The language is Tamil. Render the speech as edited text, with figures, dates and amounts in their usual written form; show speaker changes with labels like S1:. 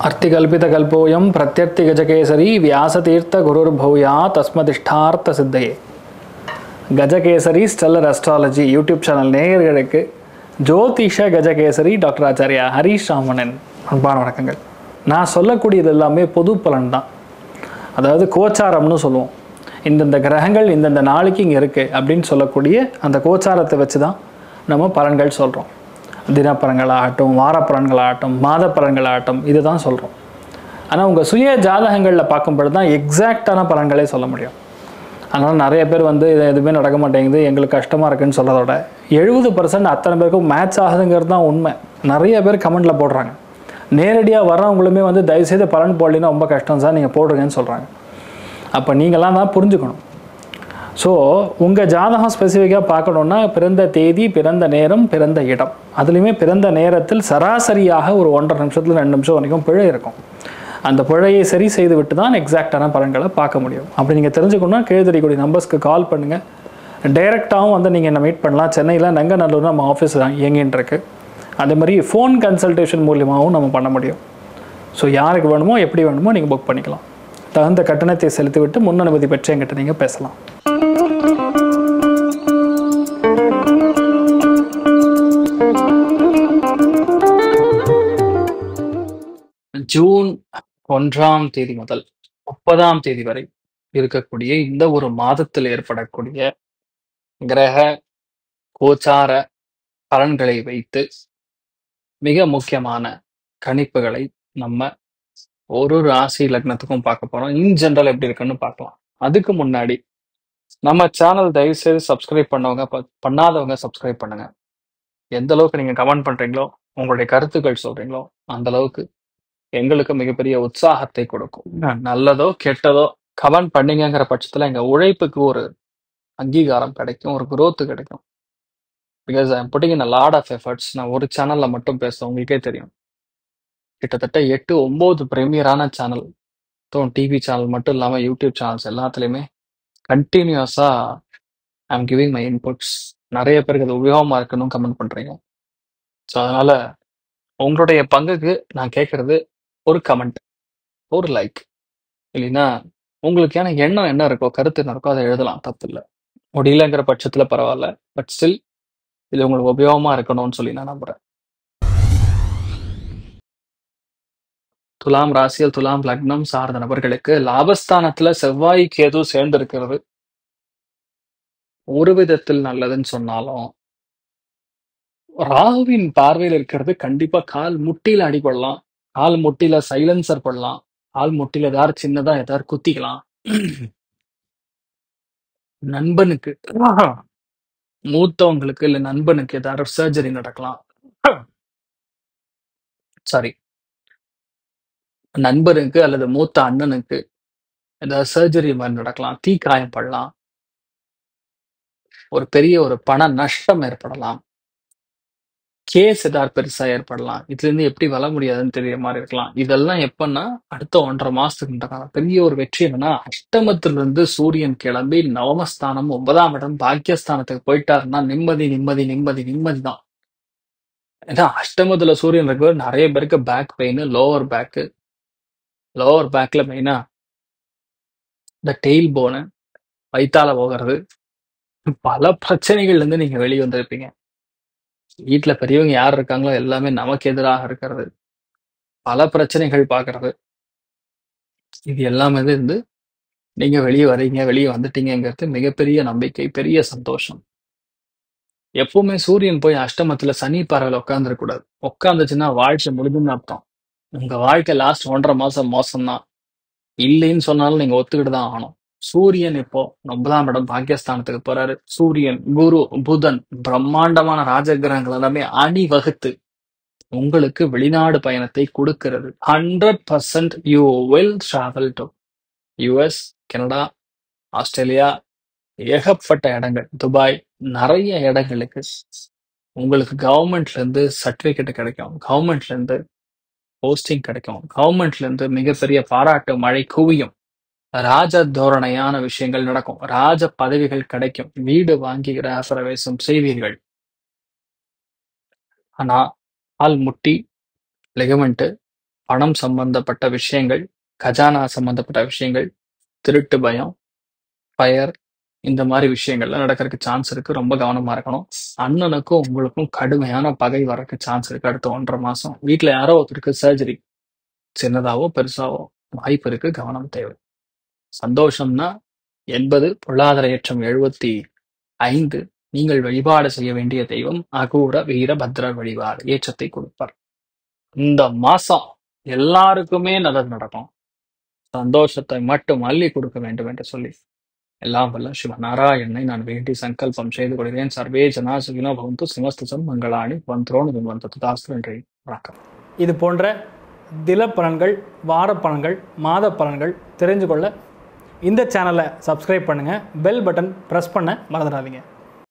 S1: अर्तिकल्पितकल्पोऽयं प्रत्यर्तिगजकेसरी व्यासतीर्थगुरुर्भूया तस्मदिष्टार्थसिद्धये. Gajakesari stellar astrology YouTube channel நேயர்களுக்கு ஜோதிஷ கஜகேசரி டாக்டர் ஆச்சாரியா ஹரீஷ் ராமணன் அன்பான வணக்கங்கள். நான் சொல்லக்கூடியது எல்லாமே பொது பலன் தான். அதாவது கோச்சாரம்னு சொல்லுவோம். இந்தந்த கிரகங்கள் இந்தந்த நாளைக்கு இங்கே இருக்குது அப்படின்னு சொல்லக்கூடிய அந்த கோச்சாரத்தை வச்சு தான் நம்ம பலன்கள் சொல்கிறோம். தினப்பலன்களாகட்டும், வாரப்பலன்களாகட்டும், மாத பலன்களாகட்டும், இது தான் சொல்கிறோம். ஆனால் உங்கள் சுய ஜாதகங்களில் பார்க்கும்பொழுது தான் எக்ஸாக்டான பலன்களே சொல்ல முடியும். அதனால் நிறைய பேர் இது எதுவுமே நடக்க மாட்டேங்குது, எங்களுக்கு கஷ்டமாக இருக்குதுன்னு சொல்கிறதோட 70% அத்தனை பேருக்கும் மேட்ச் ஆகுதுங்கிறது தான் உண்மை. நிறைய பேர் கமெண்டில் போடுறாங்க. நேரடியாக வர்றவங்களுமே தயவுசெய்து பலன் போடலின்னா ரொம்ப கஷ்டம் சார், நீங்கள் போடுங்கன்னு சொல்கிறாங்க. அப்போ நீங்களாம் தான் புரிஞ்சுக்கணும். ஸோ உங்கள் ஜாதகம் ஸ்பெசிஃபிக்காக பார்க்கணுன்னா பிறந்த தேதி, பிறந்த நேரம், பிறந்த இடம், அதுலேயுமே பிறந்த நேரத்தில் சராசரியாக ஒரு 1.5 நிமிஷத்தில் 2 நிமிஷம் வரைக்கும் பிழை இருக்கும். அந்த பிழையை சரி செய்து விட்டு தான் எக்ஸாக்டான பலன்களை பார்க்க முடியும். அப்படி நீங்கள் தெரிஞ்சுக்கணுன்னா கீழ்தெரியக்கூடிய நம்பர்ஸ்க்கு கால் பண்ணுங்கள். டைரெக்டாகவும் நீங்கள் என்ன மீட் பண்ணலாம். சென்னையில் நங்கநல்லூர் நம்ம ஆஃபீஸ் இயங்கின்னு இருக்கு. அதே மாதிரி ஃபோன் கன்சல்டேஷன் மூலியமாகவும் நம்ம பண்ண முடியும். ஸோ யாருக்கு வேணுமோ எப்படி வேணுமோ நீங்கள் புக் பண்ணிக்கலாம். தகுந்த கட்டணத்தை செலுத்திவிட்டு முன் அனுமதி பெற்று என்கிட்ட நீங்கள் பேசலாம். ஜூன் 1ஆம் தேதி முதல் 30ஆம் தேதி வரை இருக்கக்கூடிய இந்த ஒரு மாதத்தில் ஏற்படக்கூடிய கிரக கோச்சார பலன்களை வைத்து மிக முக்கியமான கணிப்புகளை நம்ம ஒரு ராசி லக்னத்துக்கும் பார்க்க போறோம். இன் ஜெனரல் எப்படி இருக்குன்னு பார்க்கலாம். அதுக்கு முன்னாடி நம்ம சேனல் தயவுசெய்து சப்ஸ்கிரைப் பண்ணாதவங்க சப்ஸ்கிரைப் பண்ணுங்க. எந்த அளவுக்கு நீங்க கமெண்ட் பண்றீங்களோ, உங்களுடைய கருத்துக்கள் சொல்றீங்களோ, அந்த அளவுக்கு எங்களுக்கு மிகப்பெரிய உற்சாகத்தை கொடுக்கும். நல்லதோ கெட்டதோ கமெண்ட் பண்ணீங்கிற பட்சத்துல எங்க உழைப்புக்கு ஒரு அங்கீகாரம் கிடைக்கும், ஒரு growth கிடைக்கும். Because I am putting in a lot of efforts. நான் ஒரு சேனல்ல மட்டும் பேசுறேன், உங்களுக்கே தெரியும். கிட்டத்தட்ட 8-9 பிரீமியரான சேனல், டிவி சேனல் மட்டும் இல்லாம யூடியூப் சேனல்ஸ் எல்லாத்துலயுமே கண்டினியூஸா I am giving my inputs. நிறைய பேருக்கு அது உபயோகமா இருக்குன்னு கமெண்ட் பண்றீங்க. ஸோ அதனால உங்களுடைய பங்குக்கு நான் கேட்கறது ஒரு கமெண்ட், ஒரு லைக், இல்லைன்னா உங்களுக்கான எண்ணம் என்ன இருக்கோ, கருத்து என்ன இருக்கோ அதை எழுதலாம், தப்பு இல்லை. முடியலங்கிற பட்சத்துல பரவாயில்ல, பட் ஸ்டில் இது உங்களுக்கு உபயோகமா இருக்கணும்னு சொல்லி நான் நம்புறேன். துலாம் ராசியில் துலாம் லக்னம் சார்ந்த நபர்களுக்கு லாபஸ்தானத்துல செவ்வாய் கேது சேர்ந்து இருக்கிறது ஒரு விதத்தில் நல்லதுன்னு சொன்னாலும், ராகுவின் பார்வையில் இருக்கிறது கண்டிப்பா கால் முட்டியில அடிபடலாம், கால் முட்டியில சைலன்சர் பண்ணலாம், கால் முட்டியில ஏதாவது சின்னதா ஏதாவது குத்திக்கலாம். நண்பனுக்கு, மூத்தவங்களுக்கு இல்ல நண்பனுக்கு ஏதாவது சர்ஜரி நடக்கலாம். சாரி, நண்பனுக்கு அல்லது மூத்த அண்ணனுக்கு ஏதாவது சர்ஜரி மாதிரி நடக்கலாம், தீக்காயம் படலாம், ஒரு பெரிய ஒரு பண நஷ்டம் ஏற்படலாம், கேஸ் ஏதாவது பெருசா ஏற்படலாம். இதுல இருந்து எப்படி வர முடியாதுன்னு தெரிய மாதிரி இருக்கலாம். இதெல்லாம் எப்பன்னா அடுத்த 1.5 மாசத்துக்கு நடக்காத பெரிய ஒரு வெற்றி என்னன்னா, அஷ்டமத்திலிருந்து சூரியன் கிளம்பி நவமஸ்தானம் 9ஆம் இடம் பாக்கியஸ்தானத்துக்கு போயிட்டாருன்னா நிம்மதி நிம்மதி நிம்மதி நிம்மதி தான். ஏன்னா அஷ்டமத்துல சூரியன் இருக்கிற நிறைய பேருக்கு பேக் பெயின், லோவர் பேக்ல மெயினா இந்த டெயில் போனு, வயித்தால போகிறது, பல பிரச்சனைகள்ல இருந்து நீங்க வெளியே வந்திருப்பீங்க. வீட்டுல பெரியவங்க யார் இருக்காங்களோ எல்லாமே நமக்கு எதிராக இருக்கிறது, பல பிரச்சனைகள் பாக்குறது, இது எல்லாமே நீங்க வெளியே வரீங்க, வெளியே வந்துட்டீங்கிறது மிகப்பெரிய நம்பிக்கை, பெரிய சந்தோஷம். எப்பவுமே சூரியன் போய் அஷ்டமத்துல சனி பார்வையில உட்காந்துருக்க கூடாது. உட்காந்துச்சுன்னா வாழ்க்கை முடிஞ்சுன்னு அர்த்தம். உங்க வாழ்க்கை லாஸ்ட் 1.5 மாசம் மோசம்தான். இல்லைன்னு சொன்னாலும் நீங்க ஒத்துக்கிட்டு தான் ஆகணும். சூரியன் இப்போ 9ஆம் இடம் பாக்கியஸ்தானத்துக்கு போறாரு. சூரியன், குரு, புதன், பிரம்மாண்டமான ராஜகிரகங்கள் எல்லாமே அணிவகுத்து உங்களுக்கு வெளிநாடு பயணத்தை கொடுக்கிறது. 100% you will travel to US, Canada, Australia, ஏகப்பட்ட இடங்கள், துபாய், நிறைய இடங்களுக்கு உங்களுக்கு கவர்மெண்ட்ல இருந்து சர்டிபிகேட் கிடைக்கும், கவர்மெண்ட்ல இருந்து போஸ்டிங் கிடைக்கும், கவர்மெண்ட்ல இருந்து மிகப்பெரிய பாராட்டு மழை குவியும், ராஜ தோரணையான விஷயங்கள் நடக்கும், ராஜ பதவிகள் கிடைக்கும், வீடு வாங்கி கிரகப்பிரவேசம் செய்வீர்கள். ஆனா கால் முட்டி, லிகமெண்ட், பணம் சம்பந்தப்பட்ட விஷயங்கள், கஜானா சம்பந்தப்பட்ட விஷயங்கள், திருட்டு பயம், ஃபயர் இந்த மாதிரி விஷயங்கள்லாம் நடக்கிறதுக்கு சான்ஸ் இருக்கு. ரொம்ப கவனமா இருக்கணும். அண்ணனுக்கும் உங்களுக்கும் கடுமையான பகை வரக்கு சான்ஸ் இருக்கு. அடுத்த 1.5 மாசம் வீட்டுல யாரோ ஒருத்தருக்கு சர்ஜரி, சின்னதாவோ பெருசாவோ வாய்ப்பு இருக்கு. கவனம் தேவை. சந்தோஷம்னா 80, பொருளாதார ஏற்றம் 75. நீங்கள் வழிபாடு செய்ய வேண்டிய தெய்வம் அகூர வீரபத்ரர் வழிபாடு ஏற்றத்தை கொடுப்பார். இந்த மாசம் எல்லாருக்குமே நல்லது நடக்கும். சந்தோஷத்தை மட்டும் அள்ளி கொடுக்க வேண்டும் என்று சொல்லி எல்லாம் வல்ல சிவநாராயணனை நான் வேண்டி சங்கல்பம் செய்து கொள்கிறேன். சர்வே ஜனா சுகினோ பவந்து, சிவஸ்து மங்களாணி வந்தோன்னு வந்து தாஸ்து. நன்றி, வணக்கம். இது போன்ற தில பலன்கள், வார பலன்கள், மாத பலன்கள் தெரிஞ்சு கொள்ள இந்த சேனலை சப்ஸ்கிரைப் பண்ணுங்கள். பெல் பட்டன் ப்ரெஸ் பண்ண மறந்துடாதீங்க.